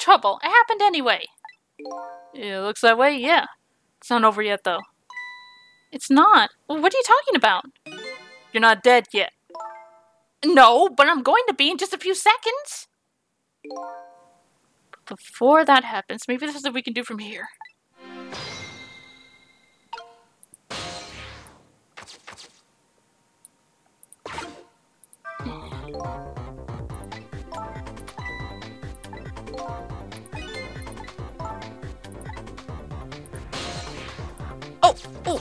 trouble. It happened anyway. It looks that way, yeah. It's not over yet, though. It's not? Well, what are you talking about? You're not dead yet. No, but I'm going to be in just a few seconds. But before that happens, maybe there's something we can do from here. Oh! Oh!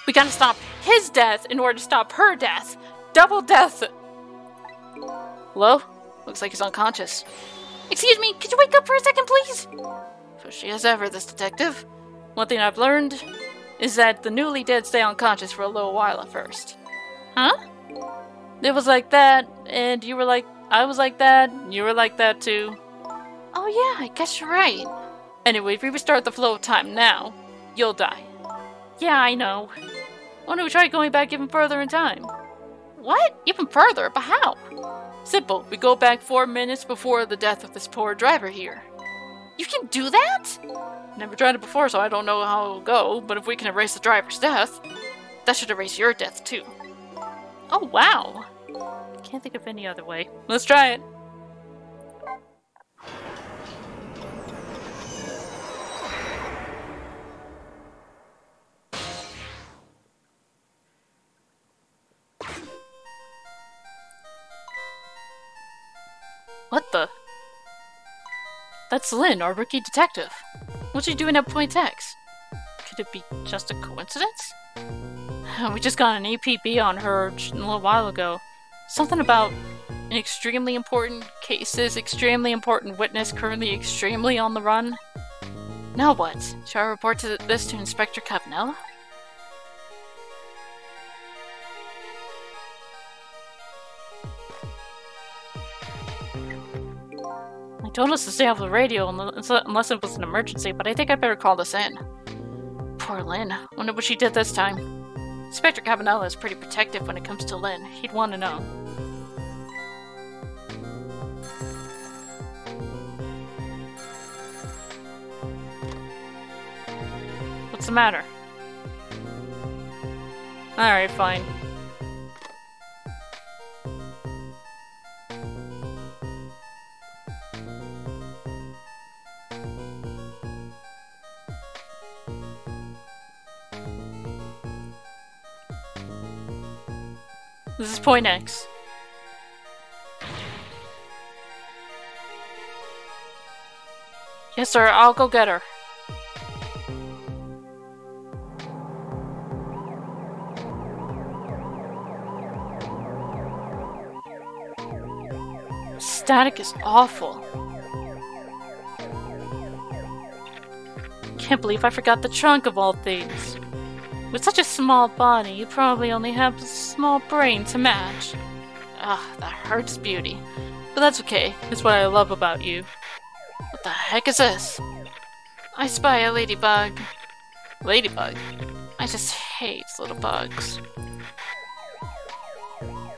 We gotta stop his death in order to stop her death. Double death! Hello? Looks like he's unconscious. Excuse me, could you wake up for a second, please? Pushy as ever, this detective. One thing I've learned is that the newly dead stay unconscious for a little while at first. Huh? It was like that, and you were like, I was like that, and you were like that too. Oh yeah, I guess you're right. Anyway, if we restart the flow of time now, you'll die. Yeah, I know. Why don't we try going back even further in time? What? Even further? But how? Simple. We go back 4 minutes before the death of this poor driver here. You can do that? Never tried it before, so I don't know how it'll go, but if we can erase the driver's death, that should erase your death too. Oh, wow. Can't think of any other way. Let's try it. What the? That's Lynne, our rookie detective. What's she doing at Point X? Could it be just a coincidence? We just got an APB on her a little while ago. Something about an extremely important cases, extremely important witness, currently extremely on the run. Now what? Shall I report this to Inspector Cavanella? He told us to stay off the radio unless it was an emergency, but I think I better call this in. Poor Lynne. Wonder what she did this time. Inspector Cavanella is pretty protective when it comes to Lynne. He'd want to know. What's the matter? Alright, fine. This is Point X. Yes, sir. I'll go get her. Static is awful. Can't believe I forgot the trunk of all things. With such a small body, you probably only have a small brain to match. Ah, that hurts, beauty. But that's okay. It's what I love about you. What the heck is this? I spy a ladybug. Ladybug? I just hate little bugs.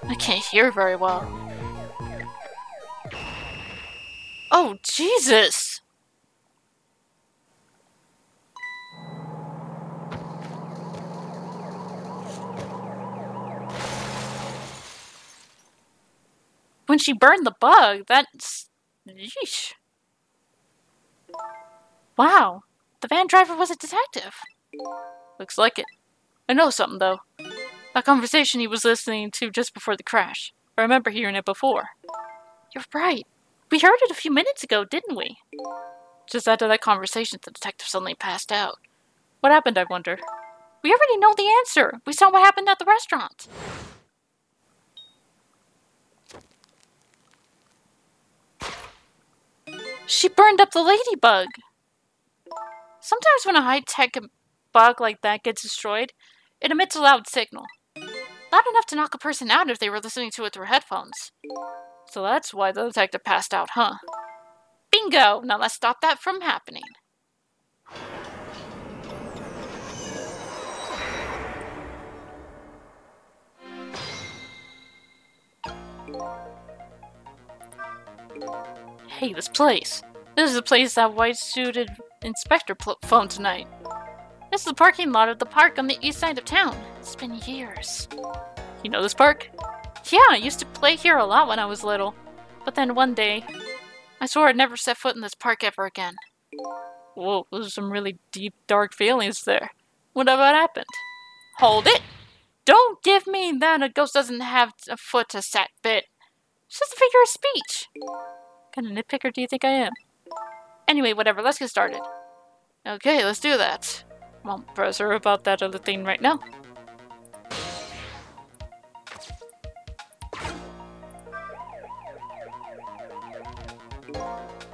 I can't hear very well. Oh, Jesus! When she burned the bug, that's... Yeesh. Wow, the van driver was a detective. Looks like it. I know something, though. That conversation he was listening to just before the crash. I remember hearing it before. You're right. We heard it a few minutes ago, didn't we? Just after that conversation, the detective suddenly passed out. What happened, I wonder? We already know the answer. We saw what happened at the restaurant. She burned up the ladybug. Sometimes when a high-tech bug like that gets destroyed, it emits a loud signal. Loud enough to knock a person out if they were listening to it through headphones. So that's why the detective passed out, huh? Bingo! Now let's stop that from happening. Hey, this place. This is the place that white-suited inspector phoned tonight. This is the parking lot of the park on the east side of town. It's been years. You know this park? Yeah, I used to play here a lot when I was little. But then one day, I swore I'd never set foot in this park ever again. Whoa, those are some really deep, dark feelings there. Whatever happened? Hold it! Don't give me that a ghost doesn't have a foot to set bit. It's just a figure of speech. What kind of nitpicker do you think I am? Anyway, whatever, let's get started. Okay, let's do that. Won't press her about that other thing right now.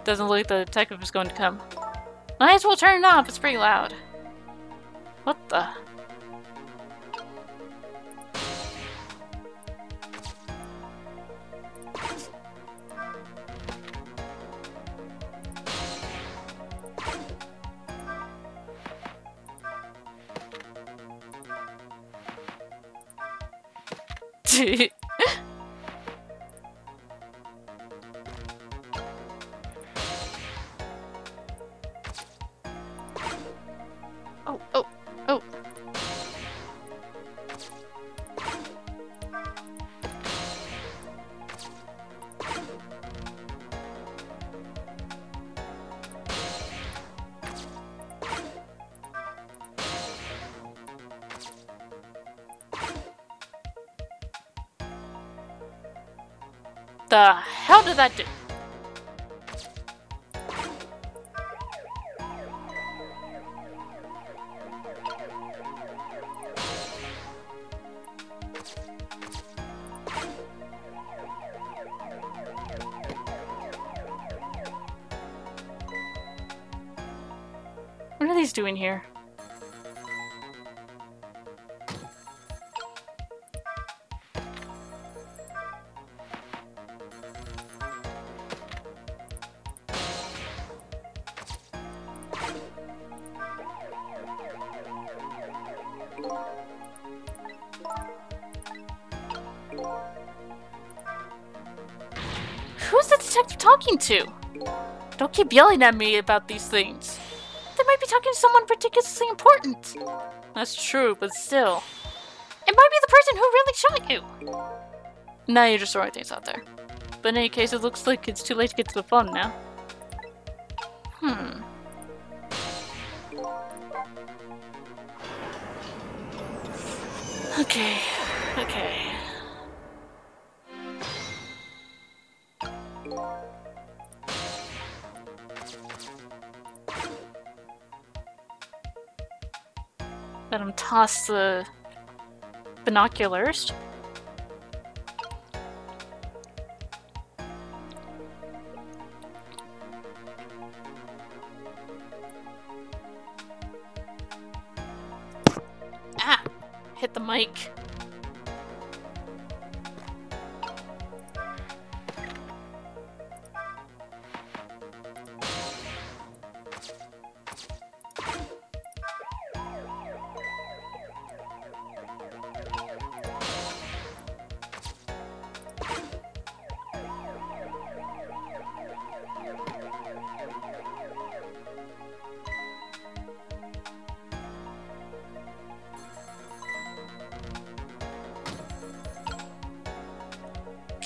Doesn't look like the detective is going to come. Might as well turn it off, it's pretty loud. What the? Oh. The hell did that do? What are these doing here? Who's the detective talking to? Don't keep yelling at me about these things. They might be talking to someone particularly important. That's true, but still. It might be the person who really shot you. Now you're just throwing things out there. But in any case, it looks like it's too late to get to the phone now. Okay. Let him toss the binoculars. Ah! Hit the mic.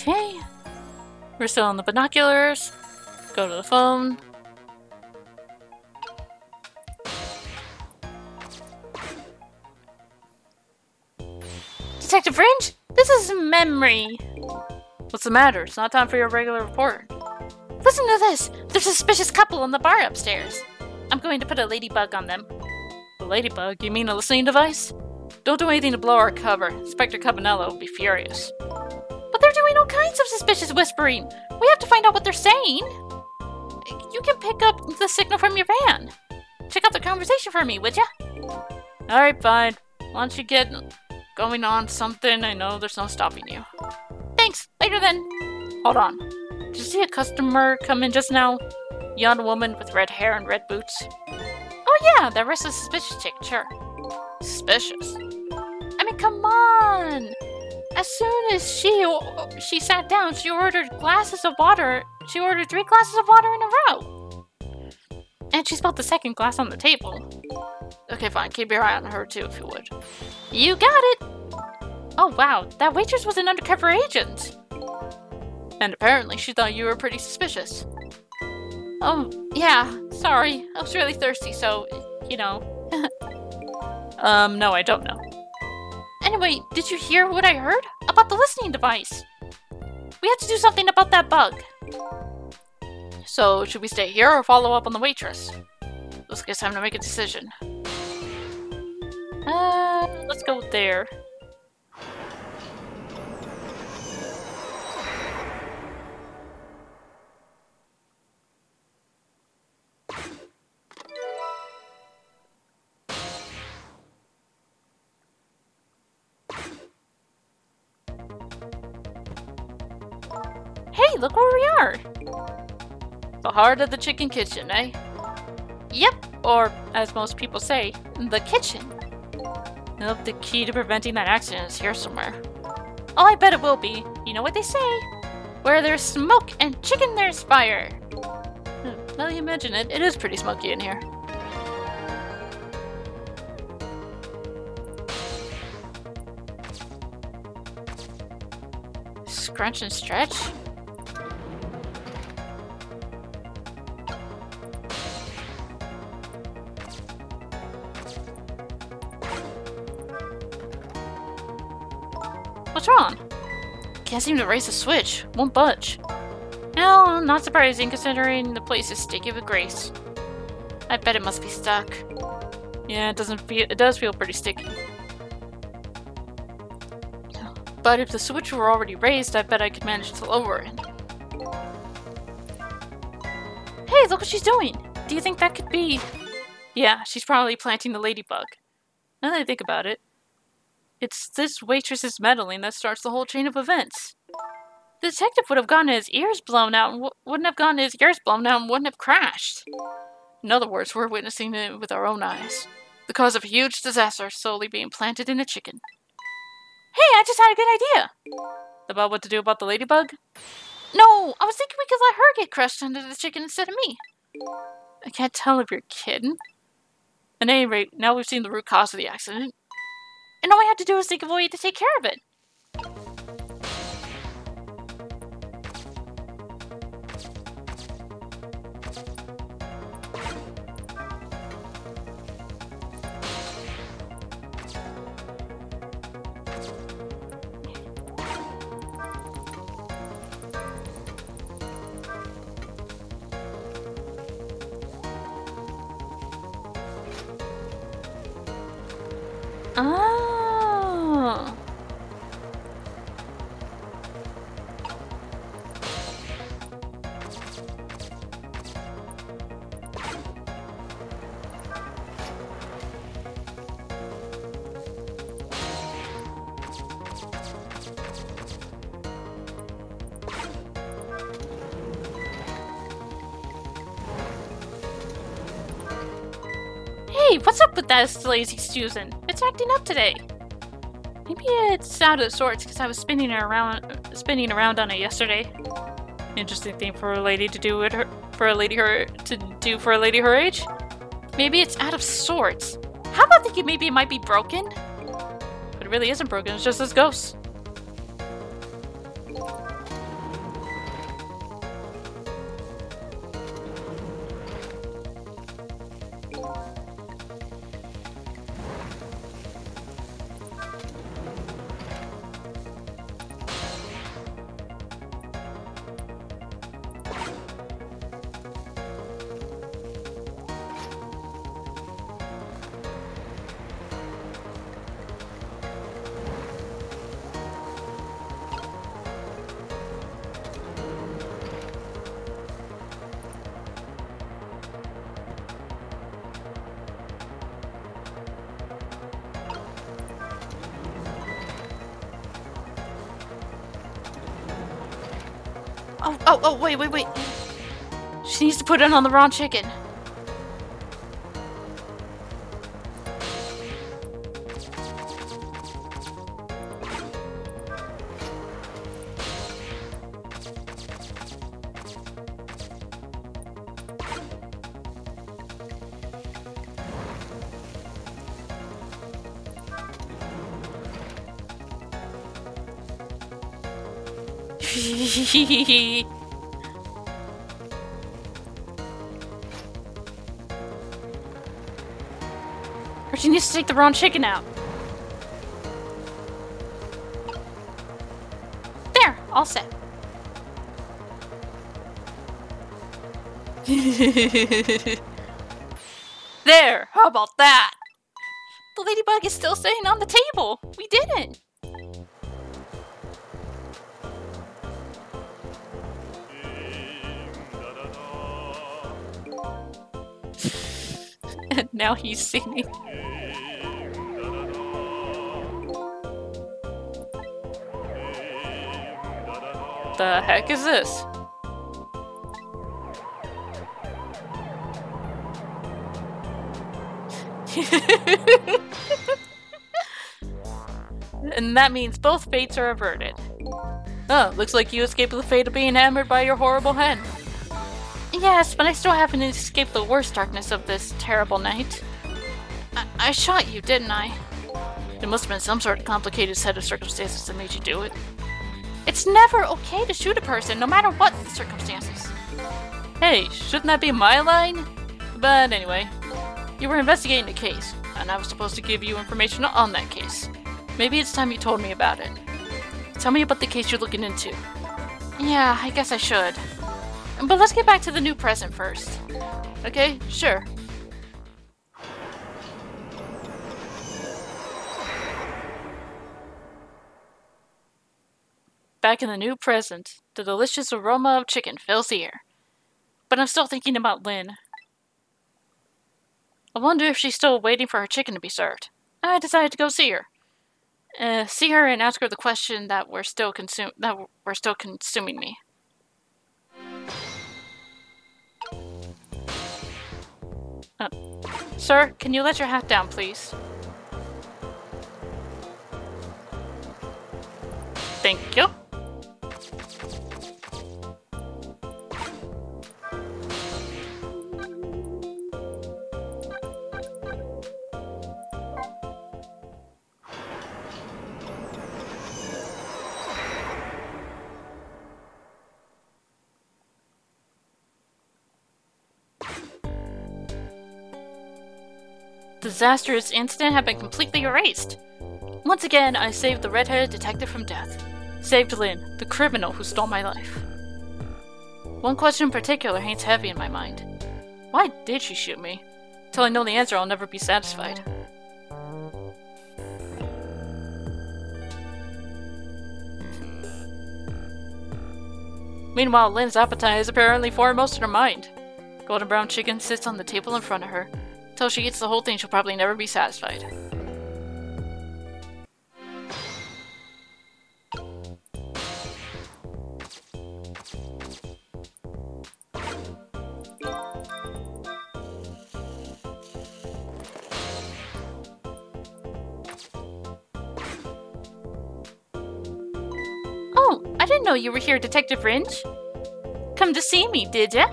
Okay. We're still on the binoculars. Go to the phone. Detective Fringe? This is memory. What's the matter? It's not time for your regular report. Listen to this! There's a suspicious couple in the bar upstairs. I'm going to put a ladybug on them. A ladybug? You mean a listening device? Don't do anything to blow our cover. Inspector Cabanello will be furious. But they're doing all kinds of suspicious whispering. We have to find out what they're saying. You can pick up the signal from your van. Check out the conversation for me, would ya? Alright, fine. Why don't you get going on something, I know there's no stopping you. Thanks, later then. Hold on. Did you see a customer come in just now? Young woman with red hair and red boots. Oh yeah, that restless suspicious chick, sure. Suspicious? I mean, come on! As soon as she sat down, she ordered glasses of water. She ordered 3 glasses of water in a row. And she spilled the second glass on the table. Okay, fine. Keep your eye on her too, if you would. You got it! Oh wow, that waitress was an undercover agent. And apparently she thought you were pretty suspicious. Oh, yeah, sorry. I was really thirsty, so, you know. No, I don't know. Anyway, did you hear what I heard? About the listening device. We have to do something about that bug. So, should we stay here or follow up on the waitress? Looks like it's time to make a decision. Let's go there. Hey, look where we are! The heart of the chicken kitchen, eh? Yep, or as most people say, the kitchen. I hope the key to preventing that accident is here somewhere. Oh, I bet it will be. You know what they say? Where there's smoke and chicken, there's fire. Now that you mention it, it is pretty smoky in here. Scrunch and stretch? What's wrong? Can't seem to raise the switch. Won't budge. No, not surprising considering the place is sticky with grease. I bet it must be stuck. Yeah, it does feel pretty sticky. But if the switch were already raised, I bet I could manage to lower it. Hey, look what she's doing! Do you think that could be... Yeah, she's probably planting the ladybug. Now that I think about it, it's this waitress's meddling that starts the whole chain of events. The detective would have gotten his ears blown out and wouldn't have crashed. In other words, we're witnessing it with our own eyes. The cause of a huge disaster slowly being planted in a chicken. Hey, I just had a good idea! About what to do about the ladybug? No, I was thinking we could let her get crushed under the chicken instead of me. I can't tell if you're kidding. At any rate, now we've seen the root cause of the accident. And all we have to do is think of a way to take care of it. Oh. Hey, what's up with that lazy Susan? It's acting up today. Maybe it's out of sorts because I was spinning around on it yesterday. Interesting thing for a lady to do with her, for a lady her age. Maybe it's out of sorts. How about thinking maybe it might be broken? But it really isn't broken. It's just this ghost. Oh, wait. She needs to put it on the raw chicken. Or she needs to take the raw chicken out. There, all set. There, how about that? The ladybug is still sitting on the table. We didn't. And now he's singing. The heck is this? And that means both fates are averted. Oh, looks like you escaped the fate of being hammered by your horrible hen. Yes, but I still haven't escaped the worst darkness of this terrible night. I shot you, didn't I? It must have been some sort of complicated set of circumstances that made you do it. It's never okay to shoot a person, no matter what the circumstances. Hey, shouldn't that be my line? But anyway, you were investigating a case, and I was supposed to give you information on that case. Maybe it's time you told me about it. Tell me about the case you're looking into. Yeah, I guess I should. But let's get back to the new present first. Okay, sure. Back in the new present, the delicious aroma of chicken fills the air. But I'm still thinking about Lynne. I wonder if she's still waiting for her chicken to be served. I decided to go see her. See her and ask her the question that were still consuming me. Sir, can you let your hat down, please? Thank you. Disastrous incident had been completely erased. Once again, I saved the red-headed detective from death. Saved Lynne, the criminal who stole my life. One question in particular hangs heavy in my mind. Why did she shoot me? Till I know the answer, I'll never be satisfied. Meanwhile, Lynne's appetite is apparently foremost in her mind. Golden brown chicken sits on the table in front of her. Till she eats the whole thing, she'll probably never be satisfied. Oh, I didn't know you were here, Detective Ringe. Come to see me, did ya?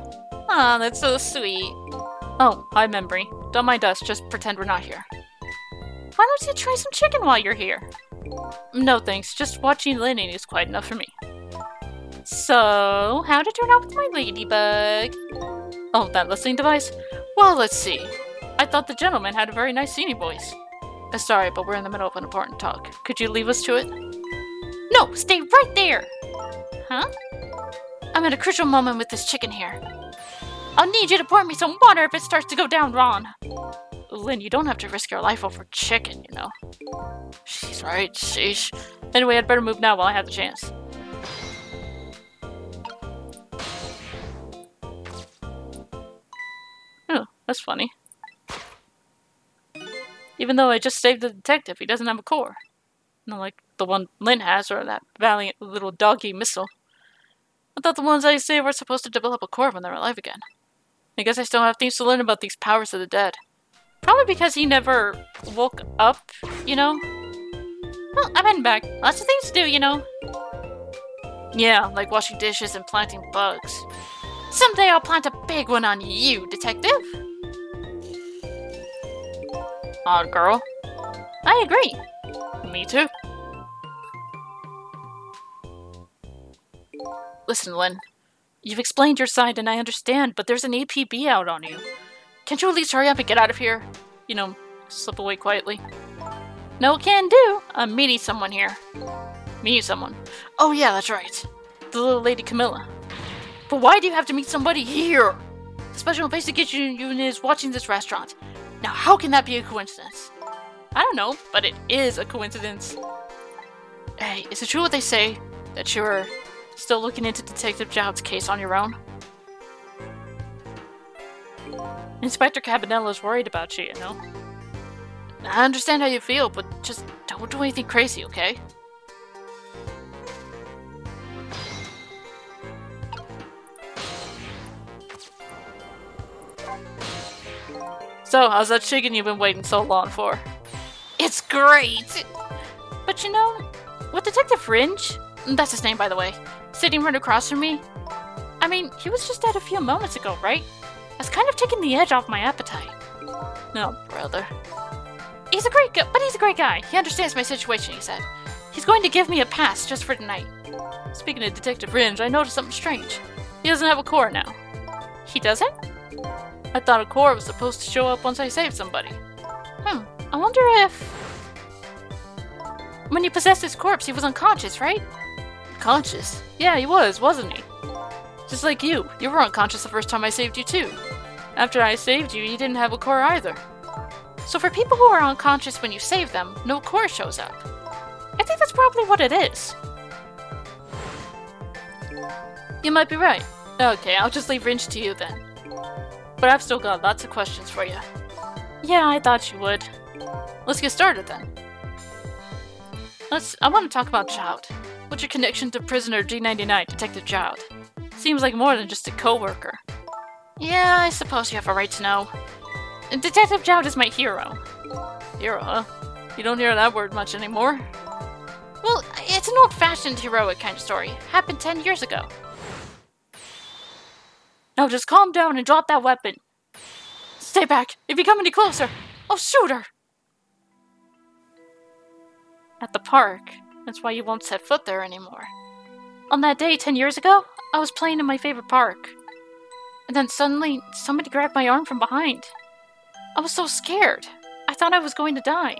Aw, that's so sweet. Oh, hi, Memory. Don't mind us, just pretend we're not here. Why don't you try some chicken while you're here? No thanks, just watching Lynne is quite enough for me. So, how'd it turn out with my ladybug? Oh, that listening device? Well, let's see. I thought the gentleman had a very nice singing voice. Sorry, but we're in the middle of an important talk. Could you leave us to it? No, stay right there! Huh? I'm at a crucial moment with this chicken here. I'll need you to pour me some water if it starts to go down wrong. Lynne, you don't have to risk your life over chicken, you know. She's right, sheesh. Anyway, I'd better move now while I have the chance. Oh, that's funny. Even though I just saved the detective, he doesn't have a core. Not like the one Lynne has, or that valiant little doggy missile. I thought the ones I saved were supposed to develop a core when they're alive again. I guess I still have things to learn about these powers of the dead. Probably because he never woke up, you know? Well, I'm heading back. Lots of things to do, you know? Yeah, like washing dishes and planting bugs. Someday I'll plant a big one on you, detective. Odd girl. I agree. Me too. Listen, Lynne. You've explained your side and I understand, but there's an APB out on you. Can't you at least hurry up and get out of here? You know, slip away quietly. No can do. I'm meeting someone here. Meeting someone? Oh yeah, that's right. The little lady Camilla. But why do you have to meet somebody here? The special investigation unit is watching this restaurant. Now how can that be a coincidence? I don't know, but it is a coincidence. Hey, is it true what they say? That you're still looking into Detective Jowd's case on your own? Inspector Cabanella's worried about you, you know? I understand how you feel, but just don't do anything crazy, okay? So, how's that chicken you've been waiting so long for? It's great! But you know, with Detective Fringe, that's his name by the way, sitting right across from me, I mean, he was just dead a few moments ago, right? That's kind of taking the edge off my appetite. No, brother. He's a great guy, but he's a great guy. He understands my situation, he said. He's going to give me a pass just for tonight. Speaking of Detective Fringe, I noticed something strange. He doesn't have a core now. He doesn't? I thought a core was supposed to show up once I saved somebody. I wonder if... When you possessed his corpse, he was unconscious, right? Conscious? Yeah, he was, wasn't he? Just like you. You were unconscious the first time I saved you too. After I saved you, you didn't have a core either. So for people who are unconscious when you save them, no core shows up. I think that's probably what it is. You might be right. Okay, I'll just leave Fringe to you then. But I've still got lots of questions for you. Yeah, I thought you would. Let's get started then. I want to talk about Jowd. What's your connection to prisoner D99, Detective Jowd? Seems like more than just a co-worker. Yeah, I suppose you have a right to know. Detective Jowd is my hero. Hero, huh? You don't hear that word much anymore. Well, it's an old-fashioned heroic kind of story. Happened 10 years ago. Now just calm down and drop that weapon. Stay back. If you come any closer, I'll shoot her. At the park. That's why you won't set foot there anymore. On that day 10 years ago, I was playing in my favorite park. And then suddenly, somebody grabbed my arm from behind. I was so scared. I thought I was going to die.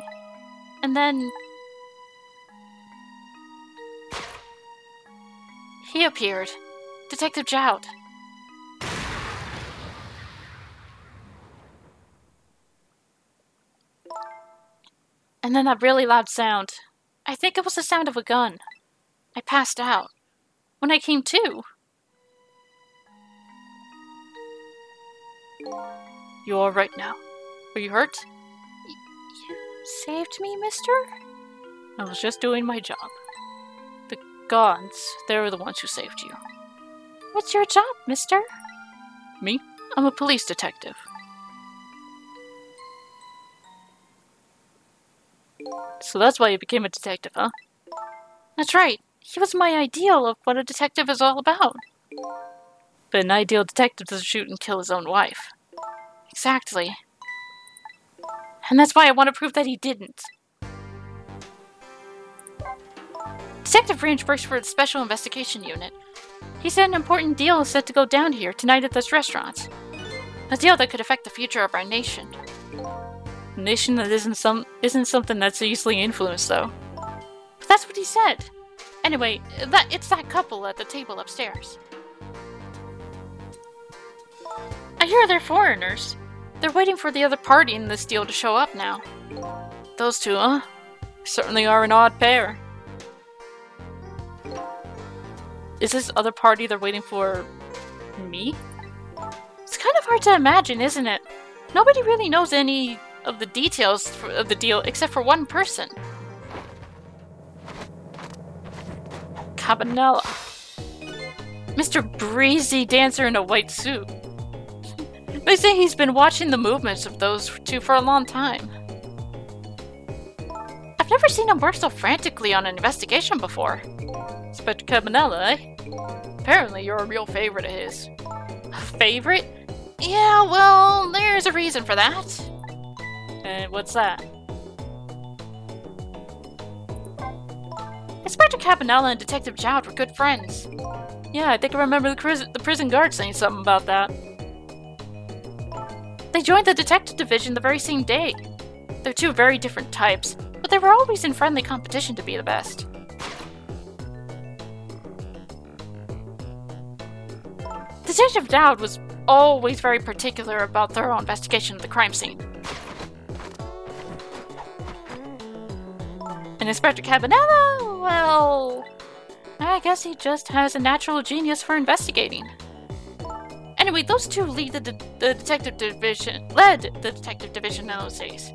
And then... he appeared. Detective Jowd. And then that really loud sound. I think it was the sound of a gun. I passed out. When I came to... You alright now? Are you hurt? You saved me, mister? I was just doing my job. The gods, they were the ones who saved you. What's your job, mister? Me? I'm a police detective. So that's why you became a detective, huh? That's right. He was my ideal of what a detective is all about. But an ideal detective doesn't shoot and kill his own wife. Exactly. And that's why I want to prove that he didn't. Detective Fringe works for the Special Investigation Unit. He said an important deal is set to go down here tonight at this restaurant. A deal that could affect the future of our nation. A nation that isn't something that's easily influenced, though. But that's what he said. Anyway, it's that couple at the table upstairs. I hear they're foreigners. They're waiting for the other party in this deal to show up now. Those two, huh? Certainly are an odd pair. Is this other party they're waiting for me? It's kind of hard to imagine, isn't it? Nobody really knows any of the details of the deal except for one person. Cabanella. Mr. Breezy Dancer in a white suit. They say he's been watching the movements of those two for a long time. I've never seen him work so frantically on an investigation before. Inspector Cabanela, eh? Apparently you're a real favorite of his. A favorite? Yeah, well, there's a reason for that. And what's that? Inspector Cabanela and Detective Jowd were good friends. Yeah, I think I remember the prison guard saying something about that. They joined the detective division the very same day. They're two very different types, but they were always in friendly competition to be the best. Detective Jowd was always very particular about thorough investigation of the crime scene. And Inspector Cabanela, well, I guess he just has a natural genius for investigating. Anyway, those two led the detective division in those days.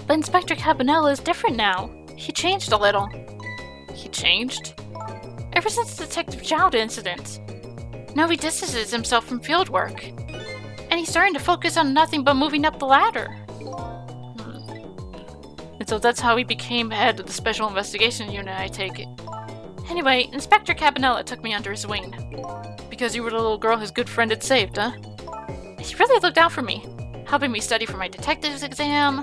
But Inspector Cabanela is different now. He changed a little. He changed? Ever since the Detective Jowd incident. Now he distances himself from field work. And he's starting to focus on nothing but moving up the ladder. And so that's how he became head of the Special Investigation Unit, I take it. Anyway, Inspector Cabanela took me under his wing. Because you were the little girl his good friend had saved, huh? He really looked out for me, helping me study for my detective's exam,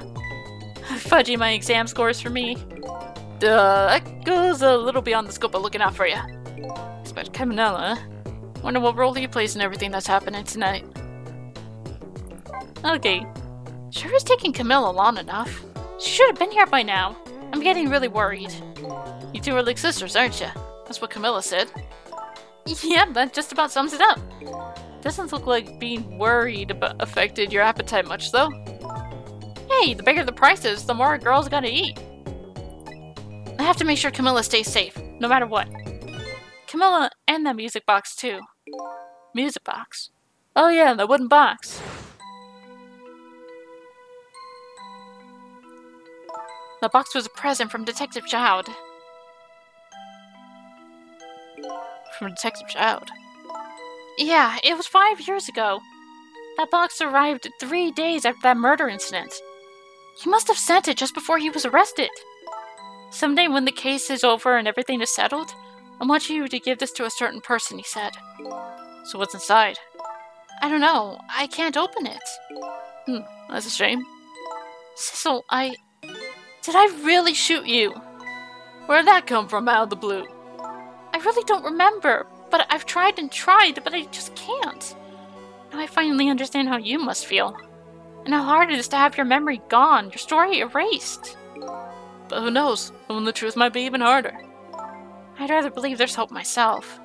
fudging my exam scores for me. That goes a little beyond the scope of looking out for you. Inspector Cabanela, wonder what role he plays in everything that's happening tonight. Okay, sure is taking Camilla long enough. She should have been here by now. I'm getting really worried. You two are like sisters, aren't you? That's what Camilla said. Yeah, that just about sums it up. Doesn't look like being worried about affected your appetite much, though. Hey, the bigger the price is, the more a girl's gotta eat. I have to make sure Camilla stays safe, no matter what. Camilla and that music box, too. Music box? Oh yeah, the wooden box. The box was a present from Detective Jowd. From Detective Jowd? Yeah, it was 5 years ago. That box arrived 3 days after that murder incident. He must have sent it just before he was arrested. Someday when the case is over and everything is settled, I want you to give this to a certain person, he said. So what's inside? I don't know. I can't open it. That's a shame. Cecil, Did I really shoot you? Where'd that come from out of the blue? I really don't remember, but I've tried and tried, but I just can't. Now I finally understand how you must feel. And how hard it is to have your memory gone, your story erased. But who knows? Knowing the truth might be even harder. I'd rather believe there's hope myself.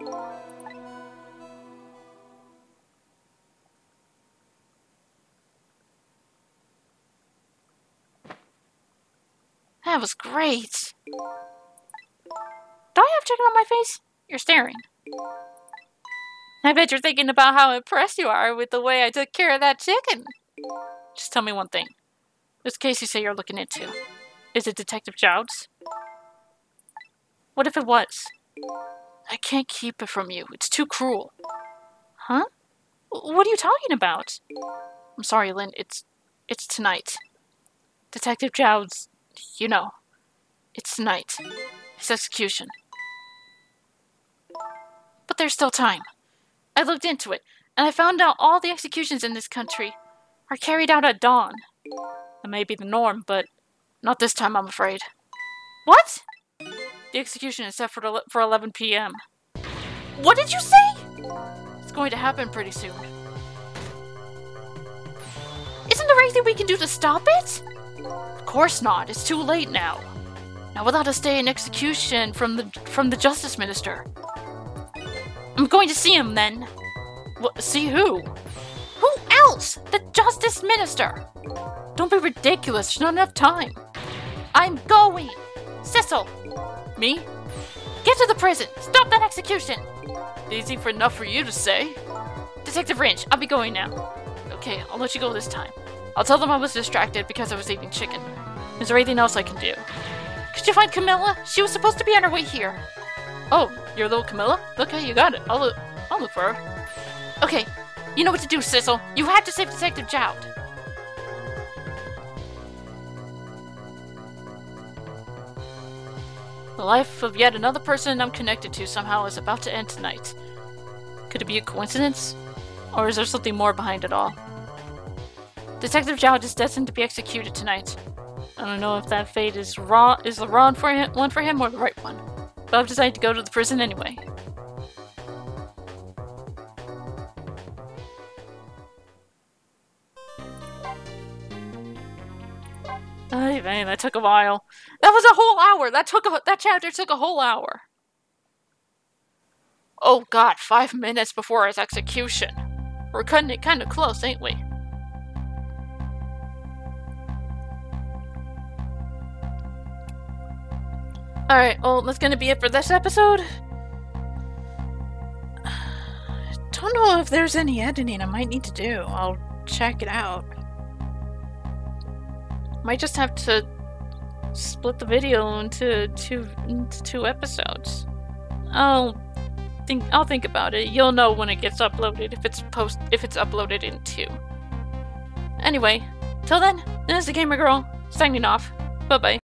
That was great. Do I have chicken on my face? You're staring. I bet you're thinking about how impressed you are with the way I took care of that chicken. Just tell me one thing. This case you say you're looking into. Is it Detective Jowd's? What if it was? I can't keep it from you. It's too cruel. Huh? What are you talking about? I'm sorry, Lynne. It's tonight. Detective Jowd's, you know. It's tonight. His execution. But there's still time. I looked into it, and I found out all the executions in this country are carried out at dawn. That may be the norm, but not this time, I'm afraid. What? The execution is set for 11 p.m. What did you say? It's going to happen pretty soon. Isn't there anything we can do to stop it? Of course not. It's too late now. Now without a stay in execution from the Justice Minister. I'm going to see him then. What, see who? Who else? The Justice Minister. Don't be ridiculous. There's not enough time. I'm going. Cecil. Me? Get to the prison. Stop that execution. Easy for enough for you to say. Detective Wrench, I'll be going now. Okay, I'll let you go this time. I'll tell them I was distracted because I was eating chicken. Is there anything else I can do? Could you find Camilla? She was supposed to be on her way here. Oh, you're little Camilla? Okay, you got it. I'll look for her. Okay, you know what to do, Sissel. You have to save Detective Jout. The life of yet another person I'm connected to somehow is about to end tonight. Could it be a coincidence? Or is there something more behind it all? Detective Jout is destined to be executed tonight. I don't know if that fate is the wrong one for him or the right one. But I've decided to go to the prison anyway. Ay, man, that took a while. That was a whole hour! That chapter took a whole hour. Oh god, 5 minutes before his execution. We're cutting it kinda close, ain't we? Alright, well, that's gonna be it for this episode. I don't know if there's any editing I might need to do. I'll check it out. Might just have to split the video into two episodes. I'll think about it. You'll know when it gets uploaded if it's uploaded in 2. Anyway, till then, this is the Gamer Girl signing off. Bye bye.